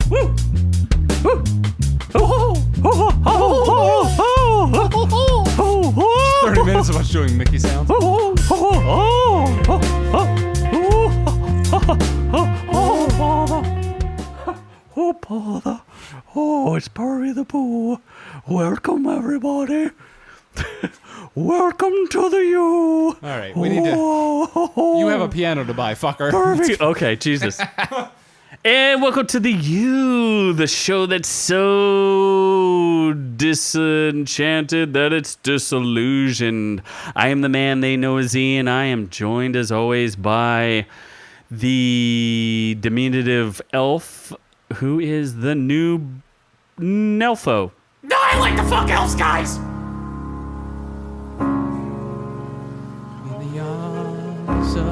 Woo! Woo! 30 minutes of us doing Mickey sounds. Oh, bother. Oh, it's Perry the Pooh. Welcome, everybody. Welcome to the U. All right, we need to... You have a piano to buy, fucker. Perfect. Okay, Jesus. And welcome to the U, the show that's so disenchanted that it's disillusioned. I am the man they know as Ian. I am joined, as always, by the diminutive elf, who is the noob Nelfo. No, I like the fuck elves, guys! In the arms of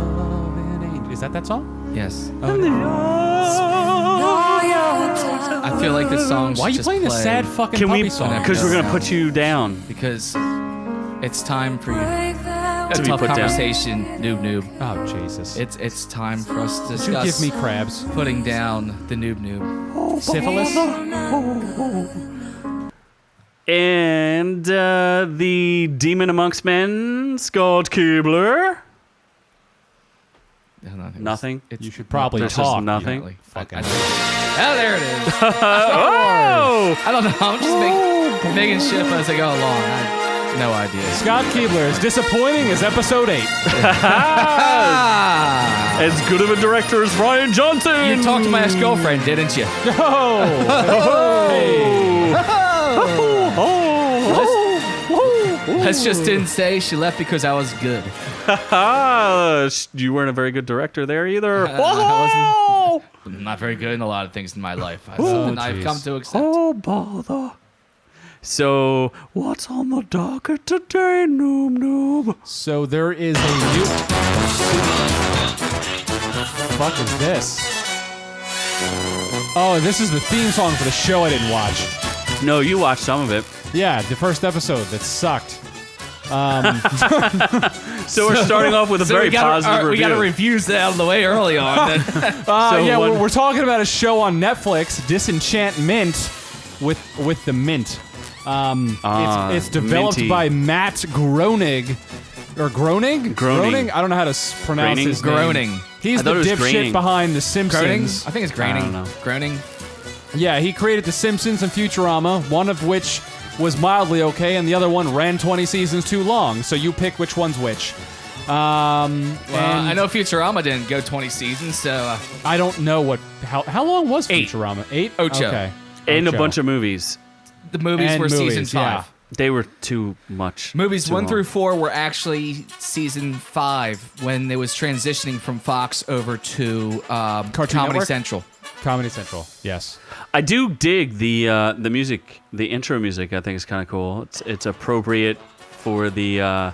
an angel. Is that song? Yes. I I feel like this song. Why are you just playing this play sad fucking Can puppy we? song? Because we're going to put you down. Because it's time for you. A To be tough put down. conversation, noob. Oh, Jesus. It's time for us to You discuss give me crabs. putting down the noob. Syphilis? And the demon amongst men, Scott Keebler. Nothing? You should probably There's talk. just nothing. Like, Fucking. oh, there it is. Oh! I don't know. I'm just making shit up as I go along. I have no idea. Scott Keebler, as disappointing as episode 8. Ah! As good of a director as Ryan Johnson. You talked to my ex-girlfriend, didn't you? Let's just didn't say she left because I was good. You weren't a very good director there either. I I'm not very good in a lot of things in my life. That's something I've jeez. come to accept. Oh, bother. So, what's on the docket today, Noob-Noob? So there is a new... fuck is this? Oh, this is the theme song for the show I didn't watch. No, you watched some of it. Yeah, the first episode that sucked. So we're starting off with a very positive review. We got to reviews that out of the way early on. Then. Yeah, one- we're talking about a show on Netflix, Disenchantment, with the mint. It's developed minty. by Matt Groening. Or Groening? Groening. I don't know how to pronounce Groening? his name. Groening. He's I thought the it was dipshit graining. behind The Groening? Simpsons. I think it's I Groening. don't know. Groening. Yeah, he created The Simpsons and Futurama, one of which was mildly okay, and the other one ran 20 seasons too long. So you pick which one's which. Well, I know Futurama didn't go 20 seasons, so I don't know how long was 8. Futurama? 8? Ocho. Okay. And a Ocho. bunch of movies. the movies And were season movies, 5. yeah. They were too much. Movies too 1 long. through 4 were actually season 5 when it was transitioning from Fox over to Comedy Network? Central. Comedy Central, yes. I do dig the music, the intro music. I think is kind of cool. It's appropriate for the.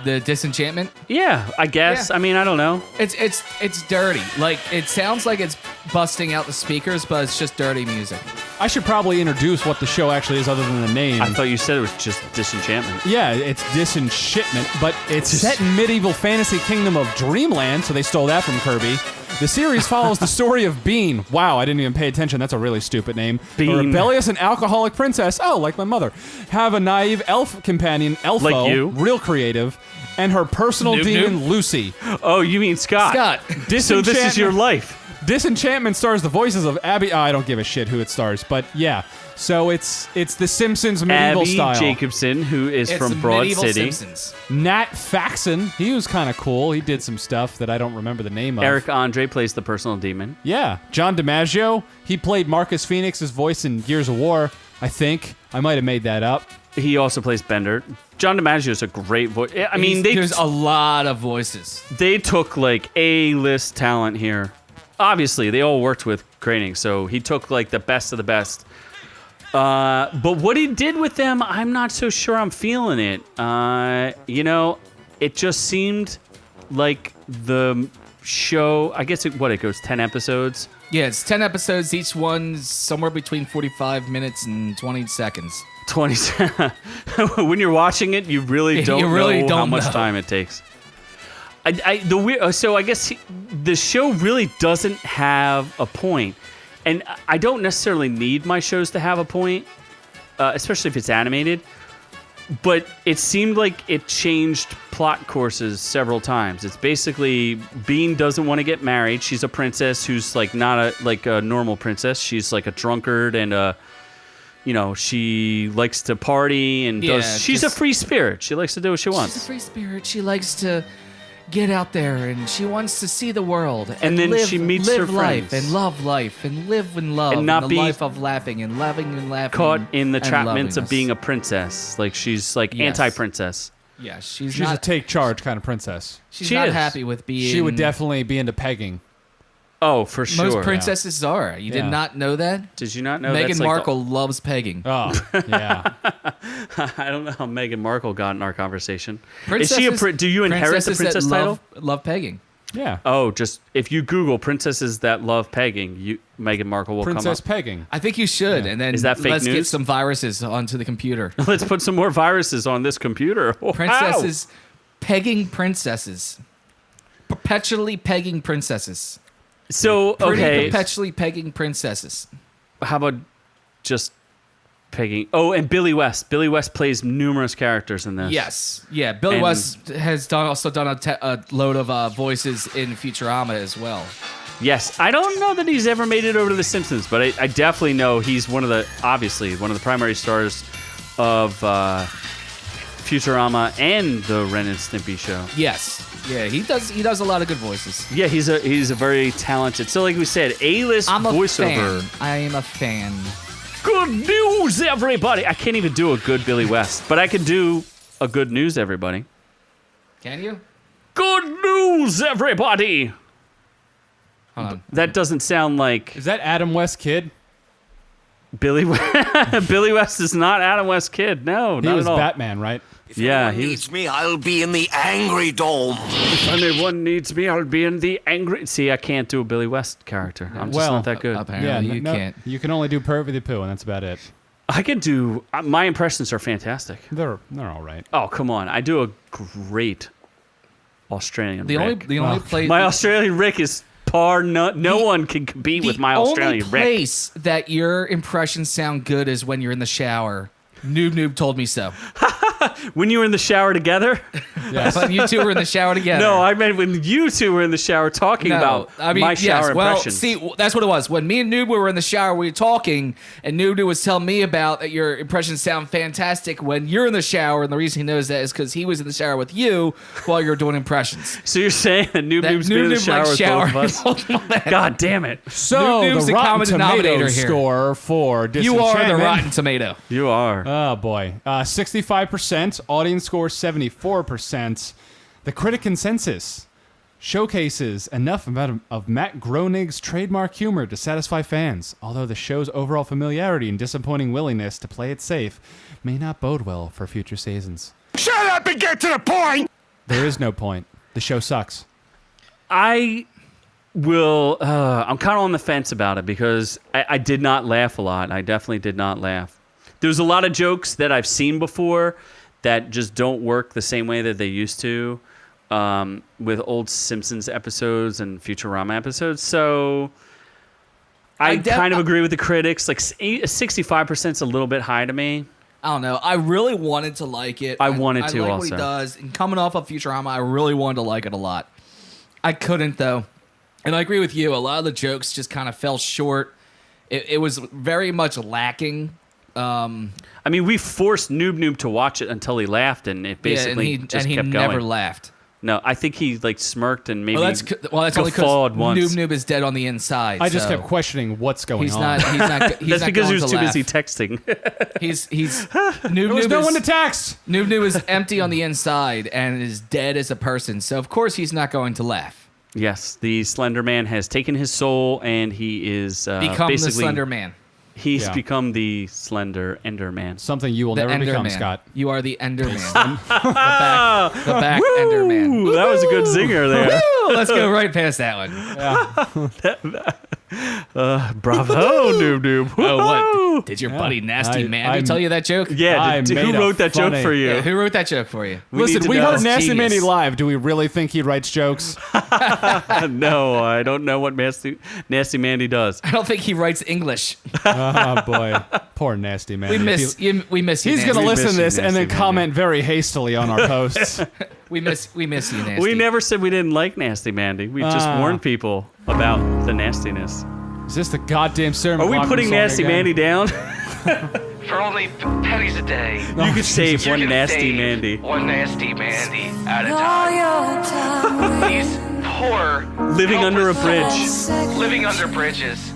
The Disenchantment. Yeah, I guess. Yeah. I mean, I don't know. It's dirty. Like it sounds like it's busting out the speakers, but it's just dirty music. I should probably introduce what the show actually is other than the name. I thought you said it was just Disenchantment. Yeah, it's Disenchantment, but it's set in medieval fantasy kingdom of Dreamland, so they stole that from Kirby. The series follows the story of Bean. Wow, I didn't even pay attention. That's a really stupid name. Bean. A rebellious and alcoholic princess. Oh, like my mother. Have a naive elf companion, Elfo. Like you. Real creative. And her personal Noob-Noob. demon, Lucy. Oh, you mean Scott? Scott. So this is your life. Disenchantment stars the voices of Abby. I don't give a shit who it stars, but yeah. So it's The Simpsons medieval Abby style. Jacobson, who is It's from the Broad medieval City. Simpsons. Nat Faxon. He was kind of cool. He did some stuff that I don't remember the name of. Eric Andre plays the personal demon. Yeah. John DiMaggio. He played Marcus Phoenix's voice in Gears of War, I think. I might have made that up. He also plays Bender. John DiMaggio is a great voice. I mean, There's a lot of voices. they took like A-list talent here. Obviously, they all worked with Groening, so he took like the best of the best. But what he did with them, I'm not so sure I'm feeling it. It just seemed like the show, I guess it goes 10 episodes. Yeah, it's 10 episodes. Each one's somewhere between 45 minutes and 20 seconds. 20 when you're watching it, you really don't know how much time it takes. So I guess the show really doesn't have a point. And I don't necessarily need my shows to have a point, especially if it's animated. But it seemed like it changed plot courses several times. It's basically Bean doesn't want to get married. She's a princess who's like not a normal princess. She's like a drunkard and she likes to party and she's a free spirit. She likes to do what she wants. She's a free spirit. She likes to get out there and she wants to see the world. And then she meets her life friends. And love life and live and love. And not the be life of laughing and loving and laughing. Caught in the and trapments of lovingness. being a princess. Like she's like Yes. anti-princess. Yeah, She's not a take charge kind of princess. She's She not is. happy with being. She would definitely be into pegging. Oh, for sure. Most princesses are. You did Yeah. not know that? Did you not know Meghan that's like Markle loves pegging. Oh, yeah. I don't know how Meghan Markle got in our conversation. Princesses- Do you inherit the princesses princess that title? love pegging. Yeah. Oh, just if you Google princesses that love pegging, Meghan Markle will Princess come up. pegging. I think you should, Yeah. and then Is that fake let's get news? some viruses onto the computer. Let's put some more viruses on this computer. Wow. Princesses pegging princesses. Perpetually pegging princesses. So Pretty okay, perpetually pegging princesses. how about just pegging? Oh, and Billy West. Billy West plays numerous characters in this. Yes. Yeah, Billy And- West has also done a load of voices in Futurama as well. Yes, I don't know that he's ever made it over to The Simpsons, but I definitely know he's one of the primary stars of Futurama and the Ren and Stimpy show. Yes. Yeah, he does a lot of good voices. Yeah, he's a very talented. So like we said, A-list I'm a voiceover. fan. I am a fan. Good news, everybody. I can't even do a good Billy West, but I can do a good news, everybody. Can you? Good news, everybody. Hold on. That doesn't sound like Is that Adam West Kid? Billy West. Billy West is not Adam West Kid. No, He not was at all. Batman, right? If Yeah, anyone he needs me, I'll be in the Angry Dome. If anyone needs me, I'll be in the angry. See, I can't do a Billy West character. I'm just Well, not that good. Apparently you can't. You can only do Pervy the Pooh, and that's about it. I can do. My impressions are fantastic. They're all right. Oh, come on. I do a great Australian The Rick. only place My Australian Rick is par none. No one can compete with my Australian only Rick. place that your impressions sound good is when you're in the shower. Noob told me so. When you were in the shower together? Yes. When you two were in the shower together. No, I meant when you two were in the shower talking about my shower impressions. See, that's what it was. When me and Noob were in the shower, we were talking, and Noob was telling me about that your impressions sound fantastic when you're in the shower, and the reason he knows that is because he was in the shower with you while you were doing impressions. So you're saying that Noob-Noob's been in the shower with both of us? God damn it. So Noob-Noob's the the Rotten common denominator Tomatoes here. score for You Disenchantment. are the Rotten Tomato. You are. Oh boy, 65%. Audience score 74%. The critic consensus showcases enough amount of Matt Groening's trademark humor to satisfy fans, although the show's overall familiarity and disappointing willingness to play it safe may not bode well for future seasons. Shut up and get to the point! There is no point. The show sucks. I will. I'm kind of on the fence about it because I did not laugh a lot. I definitely did not laugh. There's a lot of jokes that I've seen before that just don't work the same way that they used to with old Simpsons episodes and Futurama episodes. So I kind of agree with the critics. Like 65% is a little bit high to me. I don't know. I really wanted to like it. I wanted to like also. what he does. And coming off of Futurama, I really wanted to like it a lot. I couldn't, though. And I agree with you. A lot of the jokes just kind of fell short. It was very much lacking. I mean, we forced Noob-Noob to watch it until he laughed, and it basically just kept going. Never laughed. No, I think he like smirked and maybe That's only guffawed because once. Noob is dead on the inside. I just so kept questioning what's going he's on. not. He's not. He's That's not because he going was to too busy laugh. texting. He's there was no one to text. Noob is empty on the inside and is dead as a person. So of course he's not going to laugh. Yes, the Slender Man has taken his soul, and he is Become the basically Slender Man. He's Yeah. become the Slender Ender Man. Something you will The never Ender become, Man. Scott. You are the Ender Man. the back Ender Man. Ooh, that was a good zinger there. Woo! Let's go right past that one. Bravo, Noob-Noob. Oh, Woo-hoo! what? Did your buddy Nasty I- Mandy I'm- tell you that joke? Yeah, I who made a wrote that joke funny- for you? Yeah, who wrote that joke for you? need Listen, to we know. heard Nasty Genius. Mandy live. Do we really think he writes jokes? No, I don't know what Nasty Mandy does. I don't think he writes English. Oh boy, poor Nasty Mandy. We miss you. We miss you. He's Nasty. gonna listen to miss you, this and Nasty then Mandy. comment very hastily on our posts. We miss you, Nasty. We never said we didn't like Nasty Mandy. We just warned people about the nastiness. Is this the goddamn sermon? Are we putting Nasty Mandy down? For only pennies a day. You could save You one can Nasty save Mandy. One Nasty Mandy at a time. These poor, Living under a helpless bridge. souls living under bridges.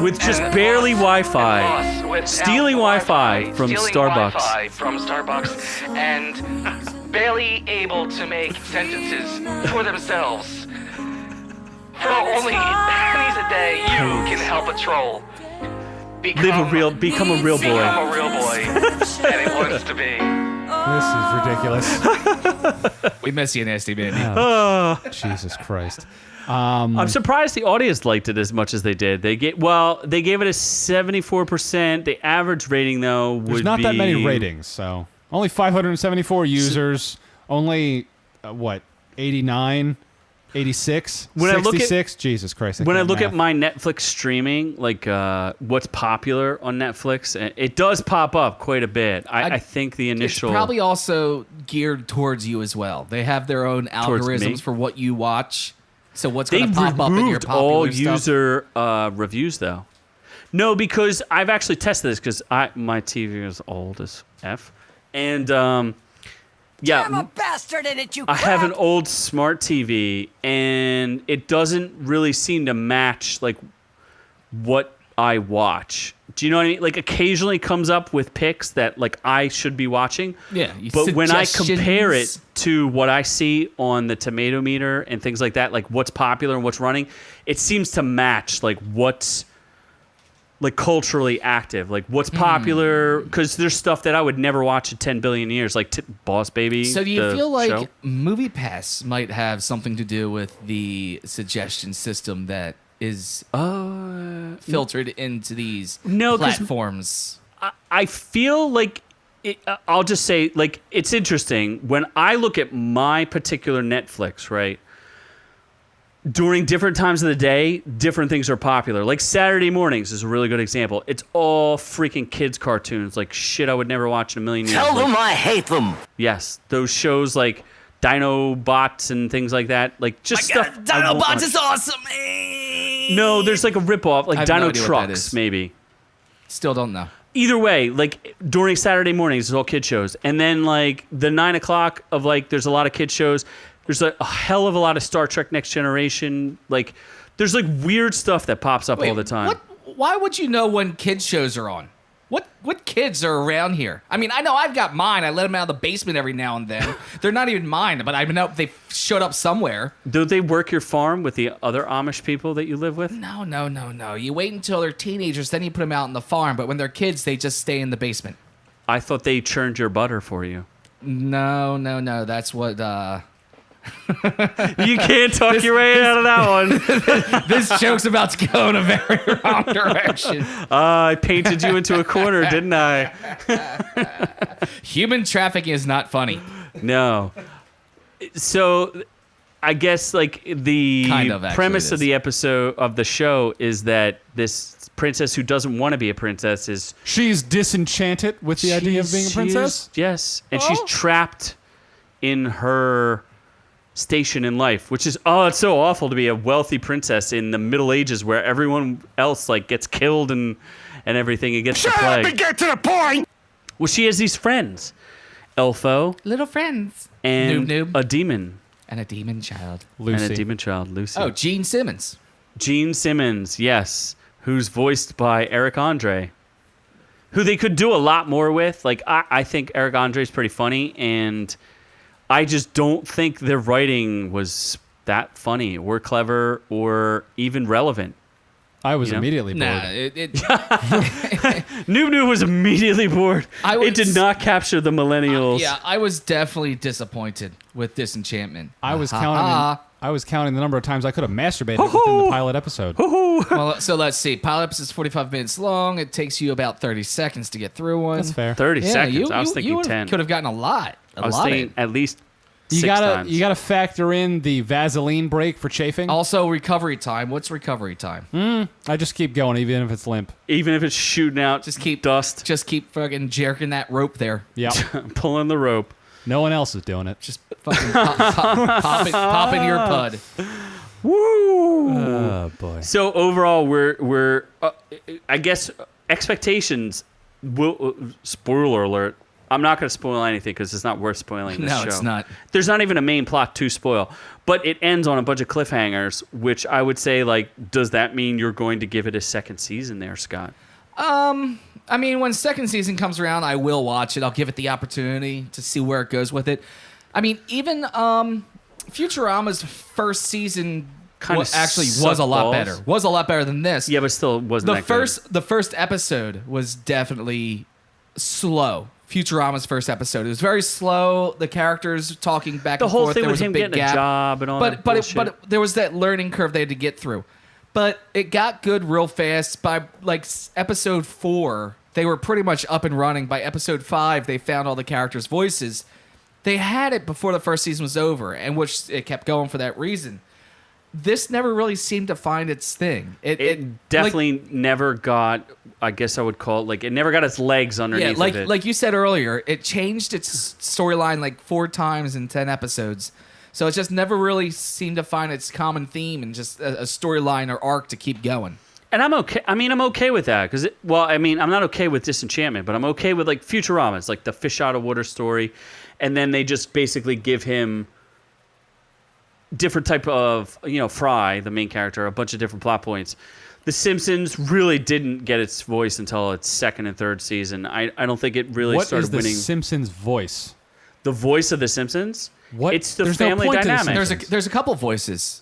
With just And barely lost Wi-Fi. without Stealing Wi-Fi from stealing Starbucks. Wi-Fi from Starbucks and barely able to make sentences for themselves. For only pennies a day, you can help a troll. Become a real boy. Become a real boy that it wants to be. This is ridiculous. We miss you, Nasty Mandy. Jesus Christ. I'm surprised the audience liked it as much as they did. They gave it a 74%. The average rating though would There's not be that many ratings, so only 574 users. Only 89, 86, When I look at- 66. Jesus Christ! when I can't look at math. my Netflix streaming, like what's popular on Netflix, it does pop up quite a bit. I think the It's initial probably also geared towards you as well. They have their own Towards me? algorithms for what you watch. So what's they going to pop up in your removed popular all stuff? user reviews though. No, because I've actually tested this because my TV is old as f, and yeah. I'm a bastard in it, you I have an crap. old smart TV, and it doesn't really seem to match like what I watch. Do you know what I mean? Like occasionally comes up with picks that like I should be watching. Yeah, But when I compare it suggestions. to what I see on the tomato meter and things like that, like what's popular and what's running, it seems to match like what's like culturally active, like what's popular. Because there's stuff that I would never watch in 10 billion years, like Boss Baby. So do you the feel like show. MoviePass might have something to do with the suggestion system that is filtered into these No, 'cause platforms? I feel like I'll just say like it's interesting when I look at my particular Netflix, right? During different times of the day, different things are popular. Like Saturday mornings is a really good example. It's all freaking kids cartoons, like shit I would never watch in a million years. Tell Like, them I hate them. yes, those shows like Dino Bots and things like that, like just stuff. I won't watch. awesome. No, there's like a ripoff, like I have no Dino idea what that Trucks, is. maybe. Still don't know. Either way, like during Saturday mornings, it's all kid shows, and then like the 9 o'clock of like, there's a lot of kid shows. There's a hell of a lot of Star Trek Next Generation. Like, there's like weird stuff that pops up all the time. What? Why would you know when kids shows are on? What kids are around here? I mean, I know I've got mine. I let them out of the basement every now and then. They're not even mine, but I know they showed up somewhere. Do they work your farm with the other Amish people that you live with? No. You wait until they're teenagers, then you put them out in the farm. But when they're kids, they just stay in the basement. I thought they churned your butter for you. No. That's what. You can't talk your way out of that one. This joke's about to go in a very wrong direction. I painted you into a corner, didn't I? Human trafficking is not funny. No. So I guess like the Kind of, actually, premise it of is. the episode of the show is that this princess who doesn't want to be a princess is she's disenchanted with the idea of being a she princess. is- yes, and she's trapped in her station in life, which is it's so awful to be a wealthy princess in the Middle Ages where everyone else like gets killed and everything and gets the Shut up plague. and get to the point. Well, she has these friends, Elfo Little friends. and Noob-Noob. a demon And a demon child. Lucy. and a demon child, Lucy. Oh, Gene Simmons. Gene Simmons, yes, who's voiced by Eric Andre, who they could do a lot more with. Like, I think Eric Andre's pretty funny, and I just don't think their writing was that funny or clever or even relevant. I was You know? immediately bored. Nah, Noob-Noob was immediately bored. It did not capture the millennials. yeah, I was definitely disappointed with Disenchantment. I was counting the number of times I could have masturbated within the pilot episode. Well, so let's see. Pilot episode is 45 minutes long. It takes you about 30 seconds to get through one. That's fair. 30 Yeah, seconds. you, I was you, thinking you 10. could have gotten a lot. I was thinking at least You 6 times. gotta factor in the Vaseline break for chafing. Also, recovery time. What's recovery time? I just keep going even if it's limp. Even if it's shooting out Just keep dust, Just keep fucking jerking that rope there. Yeah. pulling the rope. No one else is doing it. Just fucking pop in your pud. Woo! Oh boy. So overall, we're I guess expectations. Spoiler alert. I'm not going to spoil anything because it's not worth spoiling this show. No, it's not. There's not even a main plot to spoil, but it ends on a bunch of cliffhangers, which I would say, like, does that mean you're going to give it a second season there, Scott? I mean, when second season comes around, I will watch it. I'll give it the opportunity to see where it goes with it. I mean, even Futurama's first season Kinda actually was sucked a lot balls. better. Was a lot better than this. Yeah, but still wasn't the that first the first episode was definitely slow. Futurama's first episode. It was very slow. The characters talking back good. The and whole forth. thing There with was a him big getting gap. a job and all that But bullshit. there was that learning curve they had to get through. But it got good real fast. By like episode 4, they were pretty much up and running. By episode 5, they found all the characters' voices. They had it before the first season was over, and which it kept going for that reason. This never really seemed to find its thing. It definitely never got, I guess I would call it, like, it never got its legs underneath yeah, of it. like you said earlier, it changed its storyline like 4 times in 10 episodes. So it just never really seemed to find its common theme and just a storyline or arc to keep going. And I'm okay. I mean, I'm okay with that because, I'm not okay with Disenchantment, but I'm okay with like Futurama. It's like the fish out of water story, and then they just basically give him different type of, Fry, the main character, a bunch of different plot points. The Simpsons really didn't get its voice until its second and third season. I don't think it really What started is the winning. Simpsons voice? The voice of the Simpsons. What? It's the There's no family point to The dynamic. Simpsons. There's a couple voices.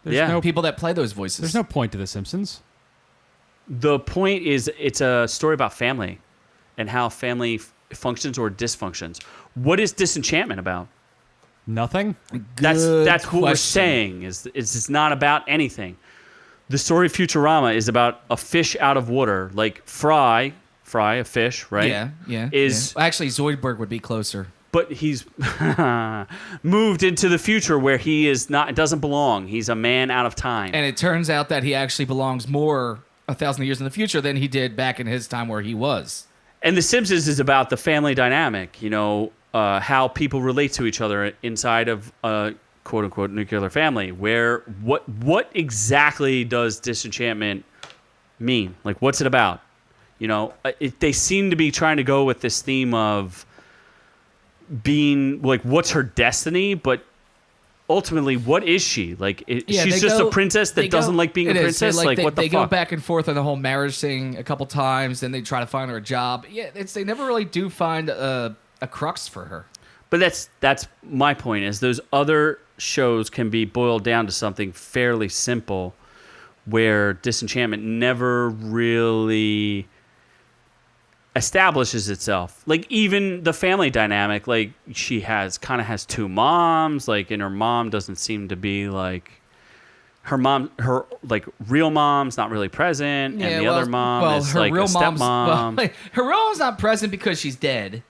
There's Yeah. no People that play those voices. There's no point to The Simpsons. The point is, it's a story about family and how family functions or dysfunctions. What is Disenchantment about? Nothing. That's Good what we're question. saying. Is it's not about anything. The story of Futurama is about a fish out of water, like Fry, a fish, right? Yeah. Is yeah. Actually, Zoidberg would be closer. but he's moved into the future where he is not. It doesn't belong. He's a man out of time. And it turns out that he actually belongs more 1,000 years in the future than he did back in his time where he was. And The Simpsons is about the family dynamic, how people relate to each other inside of a quote-unquote nuclear family. Where what exactly does Disenchantment mean? Like, what's it about? They seem to be trying to go with this theme of being, like, what's her destiny? But ultimately, what is she? Like, she's just a princess that doesn't like being a princess? Like, what the they fuck? go back and forth on the whole marriage thing a couple times, then they try to find her a job. Yeah, they never really do find a crux for her. But that's my point, is those other shows can be boiled down to something fairly simple, where Disenchantment never really establishes itself. Like, even the family dynamic, like, she has 2 moms, like, and her mom doesn't seem to be like her like real mom's not really present, and the other mom is like a stepmom. Her real mom's not present because she's dead.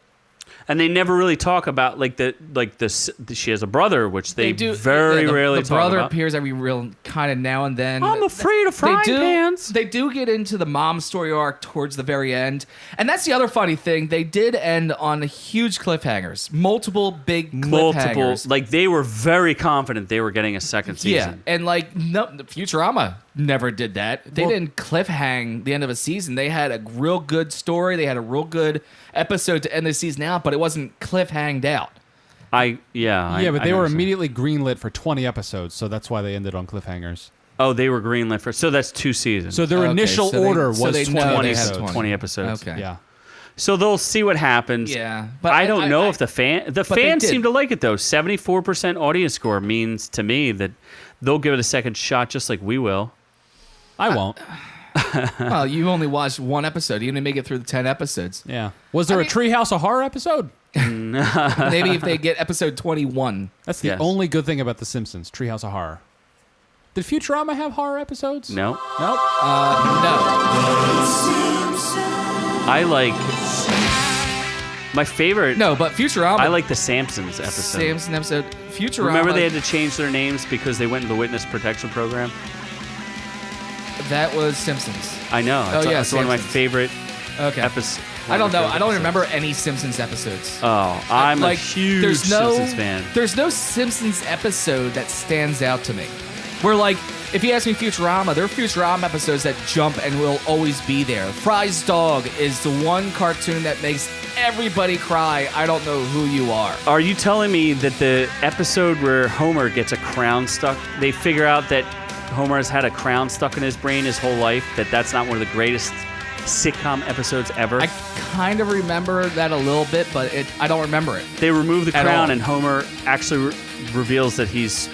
And they never really talk about she has a brother, which they do very rarely The talk brother about. appears every real kind of now and then. I'm afraid of frying pans. They do get into the mom story arc towards the very end, and that's the other funny thing. They did end on huge cliffhangers, multiple big cliffhangers. Like, they were very confident they were getting a second season. Yeah, and Futurama never did that. They didn't cliffhang the end of a season. They had a real good story. They had a real good episode to end the season out, but it wasn't cliffhanged out. But they were understand. immediately greenlit for 20 episodes, so that's why they ended on cliffhangers. Oh, they were greenlit for. So that's 2 seasons. So their Okay, initial so they- order so was they 20 know they episodes. had 20 episodes. Okay. Yeah. So they'll see what happens. Yeah, but I don't know I- if the fans did. seem to like it, though. 74% audience score means to me that they'll give it a second shot, just like we will. I won't. Well, you only watched one episode. You didn't make it through the 10 episodes. Yeah. Was there a Treehouse of Horror episode? Maybe if they get episode 21. That's the Yes. only good thing about The Simpsons, Treehouse of Horror. Did Futurama have horror episodes? No. Nope. No. I like my favorite. No, but Futurama. I like the Samsons episode. Samson episode. Futurama. Remember they had to change their names because they went into the witness protection program? That was Simpsons. I know. Oh, yeah, It's one of my Simpsons. favorite Okay. episodes. I don't know. I don't remember any Simpsons episodes. Oh, I'm Like, a huge there's no, Simpsons fan. There's no Simpsons episode that stands out to me. Where, like, if you ask me Futurama, there are Futurama episodes that jump and will always be there. Fry's Dog is the one cartoon that makes everybody cry. I don't know who you are. Are you telling me that the episode where Homer gets a crown stuck, they figure out that Homer has had a crown stuck in his brain his whole life, that's not one of the greatest sitcom episodes ever? I kind of remember that a little bit, but I don't remember it. They remove the At crown all. and Homer actually reveals that he's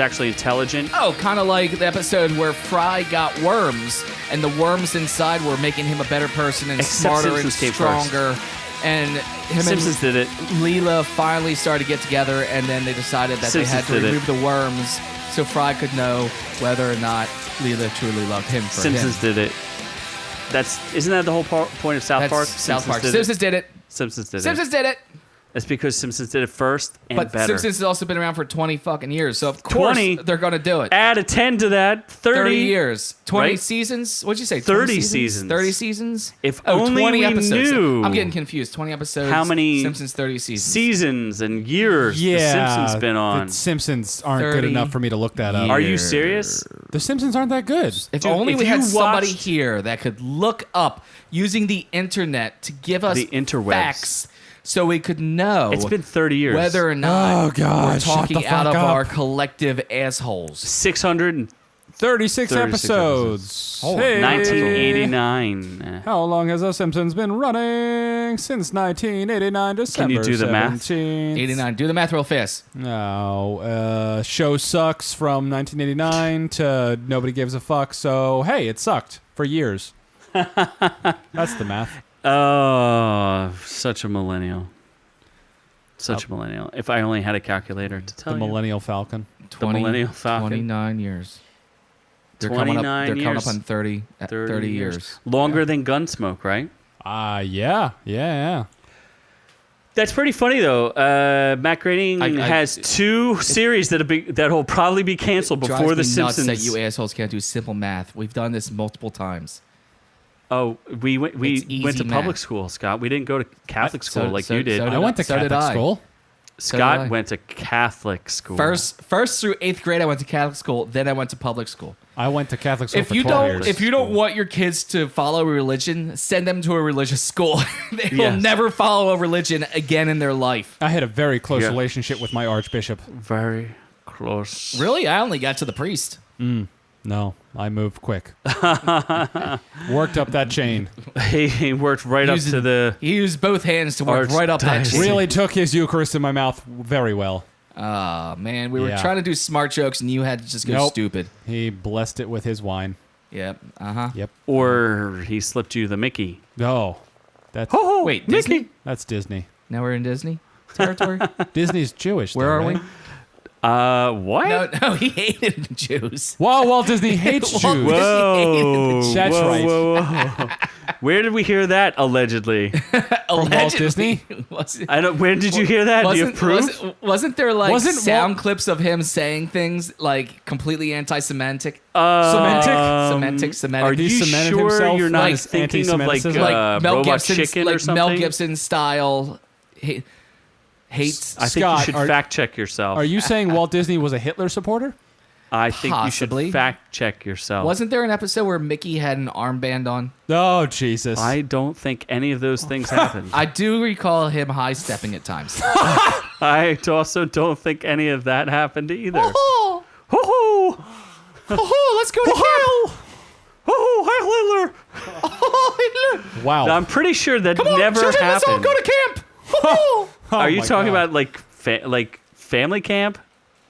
actually intelligent. Oh, kind of like the episode where Fry got worms, and the worms inside were making him a better person and Except smarter and Simpsons came first. stronger. And him Simpsons did it. and Leela finally started to get together, and then they decided that they had Simpsons to did it. remove the worms so Fry could know whether or not Leela truly loved him for Simpsons him. did it. Isn't that the whole point of South That's Park? South Park. Did Simpsons did it. Simpsons did Simpsons it. did it. It's because Simpsons did it first and But better. Simpsons has also been around for 20 fucking years, so of course 20? they're going to do it. Add a 10 to that. 30 years. 20 right? seasons? What'd you say? 30 seasons. 30 seasons? If only 20 we episodes. knew. I'm getting confused. 20 episodes. How many Simpsons 30 seasons. seasons and years Yeah. the Simpsons been on. The Simpsons aren't 30 good enough for me to look that up. Are you serious? The Simpsons aren't that good. If Dude, only if we had you somebody watched- here that could look up using the internet to give us The interwebs. facts so we could know It's been 30 years. whether or not Oh, God, we're shut talking the out fuck of up. our collective assholes. 636 36 episodes. episodes. Hold on. Hey. 1989. How long has The Simpsons been running? Since 1989, December you do the math? 17th. 89. Do the math real fast. No. Show sucks from 1989 to nobody gives a fuck. So, hey, it sucked for years. That's the math. Oh, such a millennial. Such a millennial. If I only had a calculator to tell The you. Millennial Falcon. The Millennial Falcon. 29 years. They're 29 coming up years. on 30 years. Longer than Gunsmoke, right? Yeah. That's pretty funny though. Matt Groening I- has two series that'll probably be canceled before Drives The me Simpsons. nuts that you assholes can't do simple math. We've done this multiple times. Oh, we It's went easy to math. public school, Scott. We didn't go to Catholic school like you did. so I went to so did Catholic I. school. Scott did I. went to Catholic school. First through 8th grade, I went to Catholic school. Then I went to public school. I went to Catholic school If for you 12 don't, years. if you don't want your kids to follow a religion, send them to a religious school. They will Yes. never follow a religion again in their life. I had a very close Yeah. relationship with my archbishop. Very close. Really, I only got to the priest. No, I moved quick. Worked up that chain. He worked right up to the. He used both hands to work right up that Archdiocese. chain. Really took his Eucharist in my mouth very well. Oh, man. We were Yeah. trying to do smart jokes, and you had to just go Nope. stupid. He blessed it with his wine. Yep. Uh-huh. Yep. Or he slipped you the Mickey. Oh, that's Oh, Wait, Disney? that's Disney. Now we're in Disney territory? Disney's Jewish. Where though, are right? we? What? No, he hated the Jews. Whoa, Walt Disney hates Walt Jews. Disney Whoa. That's whoa, right. Whoa, whoa. Where did we hear that allegedly? From Walt Disney? I don't. Where did you hear that? Do you have proof? Wasn't there like Wasn't sound Walt- clips of him saying things like completely anti-Semitic? Semitic. Are He you cemented sure himself you're not like thinking of like anti-Semitism? Mel Robot Gibson's, Chicken or like something? Mel Gibson style hates. I think Scott, you should fact check yourself. Are you saying Walt Disney was a Hitler supporter? I think Possibly. you should fact check yourself. Wasn't there an episode where Mickey had an armband on? Oh, Jesus. I don't think any of those things happened. I do recall him high stepping at times. I also don't think any of that happened either. Oh, Ho-ho! oh, let's go to camp. Ho-ho! Hi, Hitler! Oh, Hitler. wow. I'm pretty sure that Come on, never children, let's all happened. go to camp. Oh. Oh Are you my talking God. about like family camp?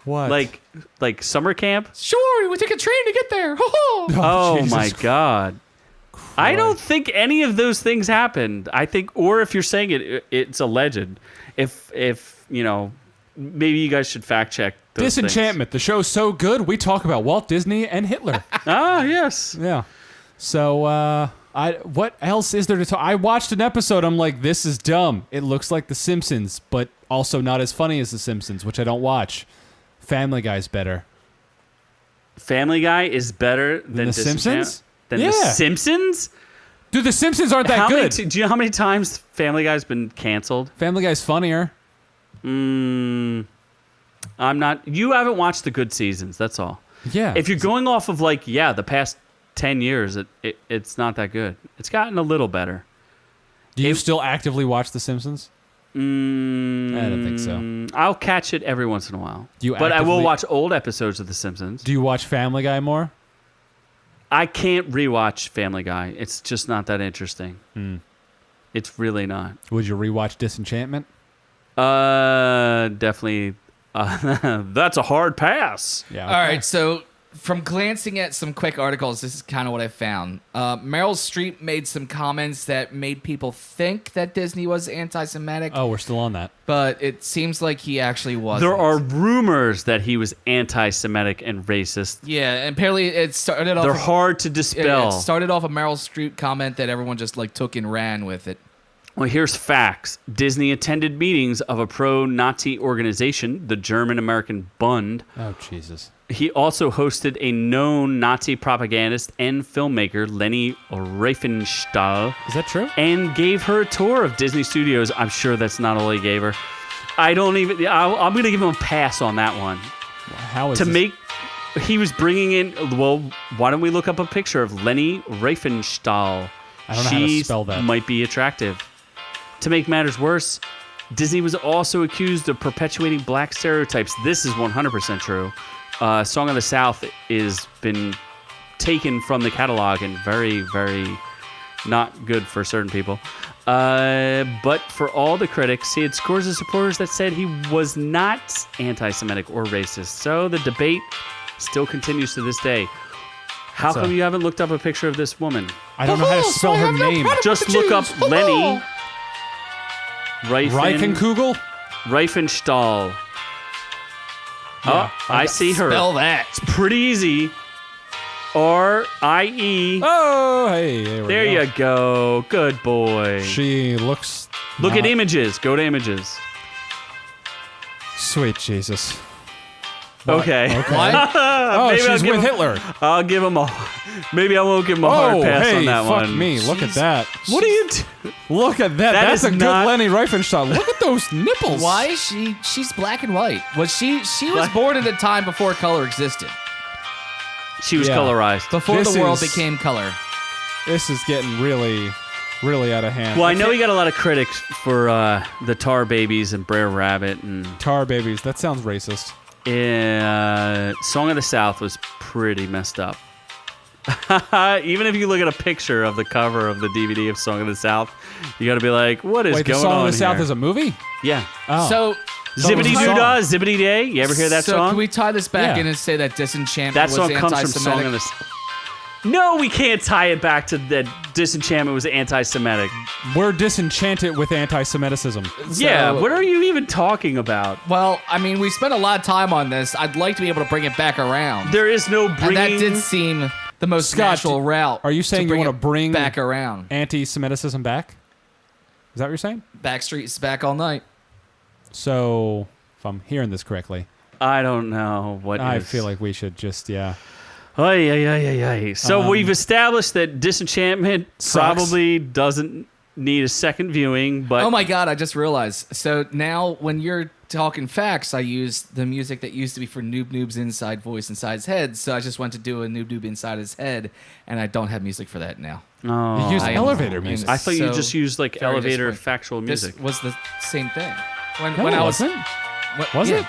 What? Like summer camp? Sure, we take a train to get there. Oh Jesus my God. I don't think any of those things happened. I think, or if you're saying it's a legend. If you know, maybe you guys should fact check those Disenchantment. The show's so good, we talk about Walt Disney and Hitler. Ah, yes. Yeah. So, what else is there to talk? I watched an episode. I'm like, this is dumb. It looks like The Simpsons, but also not as funny as The Simpsons, which I don't watch. Family Guy's better. Family Guy is better than The Simpsons? Than Yeah. The Simpsons? Dude, The Simpsons aren't that good. Do you know how many times Family Guy's been canceled? Family Guy's funnier. I'm not. You haven't watched the good seasons. That's all. Yeah. If you're going off of the past 10 years, it's not that good. It's gotten a little better. Do you still actively watch The Simpsons? I don't think so. I'll catch it every once in a while. You but I will actively- watch old episodes of The Simpsons. Do you watch Family Guy more? I can't rewatch Family Guy. It's just not that interesting. It's really not. Would you rewatch Disenchantment? Definitely. That's a hard pass. Yeah. All right, so from glancing at some quick articles, this is kind of what I found. Meryl Streep made some comments that made people think that Disney was anti-Semitic, Oh, we're still on that. but it seems like he actually wasn't. There are rumors that he was anti-Semitic and racist. Yeah, and apparently it started off. They're hard to dispel. It started off a Meryl Streep comment that everyone just took and ran with it. Well, here's facts. Disney attended meetings of a pro-Nazi organization, the German-American Bund. Oh, Jesus. He also hosted a known Nazi propagandist and filmmaker, Leni Riefenstahl, Is that true? and gave her a tour of Disney Studios. I'm sure that's not all he gave her. I'm going to give him a pass on that one. How is this? He was bringing in, why don't we look up a picture of Leni Riefenstahl? I don't know how to spell that. Might be attractive. To make matters worse, Disney was also accused of perpetuating black stereotypes. This is 100% true. Song of the South is been taken from the catalog and very, very not good for certain people. But for all the critics, he had scores of supporters that said he was not anti-Semitic or racist. So the debate still continues to this day. How come you haven't looked up a picture of this woman? I don't know how to spell her name. Just look up Leni Reifenkugel? Riefenstahl. Oh, I see her. Spell that. It's pretty easy. R-I-E. Oh, hey. There you go. Good boy. She looks. Look at not- images. Go to images. Sweet Jesus. Okay. Oh, Maybe I'll she's give with him- Hitler. I'll give him a. Maybe I won't give him a hard Oh, pass hey, on that fuck one. me. Look at that. What are you? Look at that. That That's is a good not- Leni Riefenstahl. Look at those nipples. Why is she? She's black and white. She was born at a time before color existed. She was Yeah. colorized. Before This the world is- became color. This is getting really, really out of hand. Well, I know he got a lot of critics for the Tar Babies and Brer Rabbit and Tar babies. That sounds racist. Song of the South was pretty messed up. Even if you look at a picture of the cover of the DVD of Song of the South, you got to be like, "What is Wait, the going Song on of the South here?" is a movie? Yeah. Oh. So Zippity song. doo dah, zippity day. You ever hear that so song? can we tie this back Yeah. in and say that Disenchantment That was song comes from anti-Semitic? Song of the. No, we can't tie it back to that. Disenchantment was anti-Semitic. We're disenchanted with anti-Semiticism. Yeah, what are you even talking about? Well, I mean, we spent a lot of time on this. I'd like to be able to bring it back around. There is no And bringing. that did seem the most Scott, natural route. are you saying you want to it bring back around? anti-Semiticism back? Is that what you're saying? Backstreet's back all night. So, if I'm hearing this correctly, I don't know what. I is. feel like we should just, yeah. Ay, ay, ay, ay, ay. So we've established that Disenchantment Sucks. probably doesn't need a second viewing, but Oh my God, I just realized. So now when you're talking facts, I use the music that used to be for Noob-Noob's inside voice inside his head. So I just went to do a Noob-Noob inside his head, and I don't have music for that now. Oh. You use I am- elevator music. I thought you so just used like very elevator disappointed. factual music. This was the same thing. When No, when it I was wasn't. what- Was yeah. it?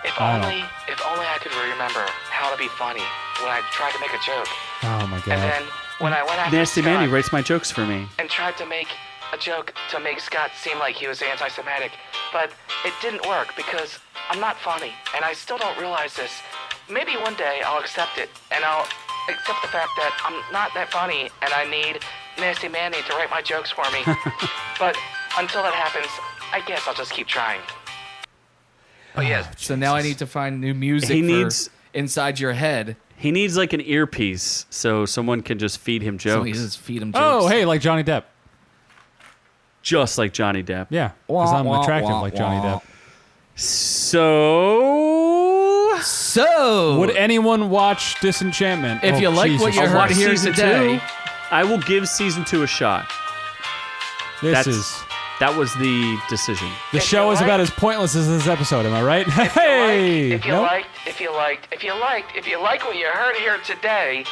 If I don't- only I could remember how to be funny when I tried to make a joke. Oh, my And God. then when I went after Nasty Scott Manny writes my jokes for me. and tried to make a joke to make Scott seem like he was anti-Semitic, but it didn't work because I'm not funny, and I still don't realize this. Maybe one day I'll accept it, and I'll accept the fact that I'm not that funny, and I need Nasty Manny to write my jokes for me. But until that happens, I guess I'll just keep trying. Oh, yes. So now I need to find new music He for needs- inside your head. He needs like an earpiece so someone can just feed him So jokes. we just feed him jokes. Oh, hey, like Johnny Depp. Just like Johnny Depp. Yeah, because I'm Wah, attractive wah, like Johnny wah. Depp. So So, Would anyone watch Disenchantment? if Oh, you like what Jesus you I'll heard watch here season today, 2. I will give season 2 a shot. This is That was the decision. the If show you is like- about as pointless as this episode. Am I right? Hey, If you nope. like what you heard here today,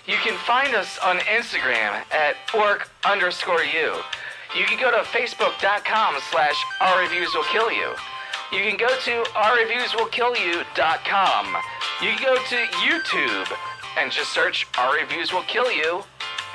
you can find us on Instagram at OrkU. You can go to Facebook.com/OurReviewsWillKillYou. You can go to OurReviewsWillKillYou.com. You can go to YouTube and just search Our Reviews Will Kill You,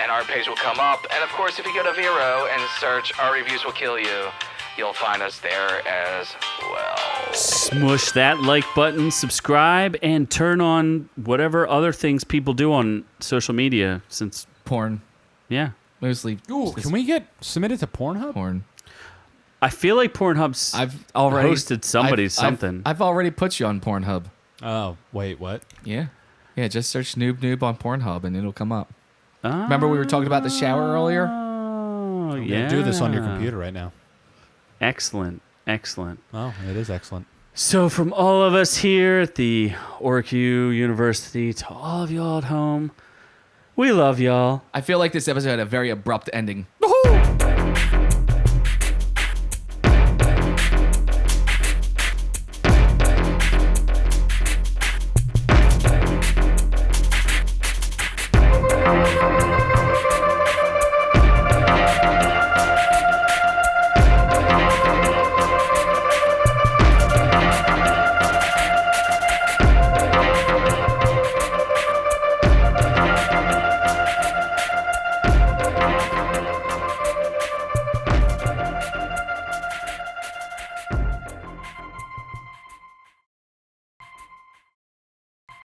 and our page will come up. And of course, if you go to Vero and search Our Reviews Will Kill You, you'll find us there as well. Smush that like button, subscribe, and turn on whatever other things people do on social media. Since porn. yeah, Mostly Ooh, can we get submitted to Pornhub? porn. I feel like Pornhub's I've already hosted somebody's something. I've already put you on Pornhub. Oh, wait, what? Yeah. Yeah, just search Noob-Noob on Pornhub and it'll come up. Remember we were talking about the shower earlier? Oh, I'm yeah. gonna do this on your computer right now. Excellent, excellent. Oh, it is excellent. So from all of us here at the OrkU University to all of y'all at home, we love y'all. I feel like this episode had a very abrupt ending. Woohoo!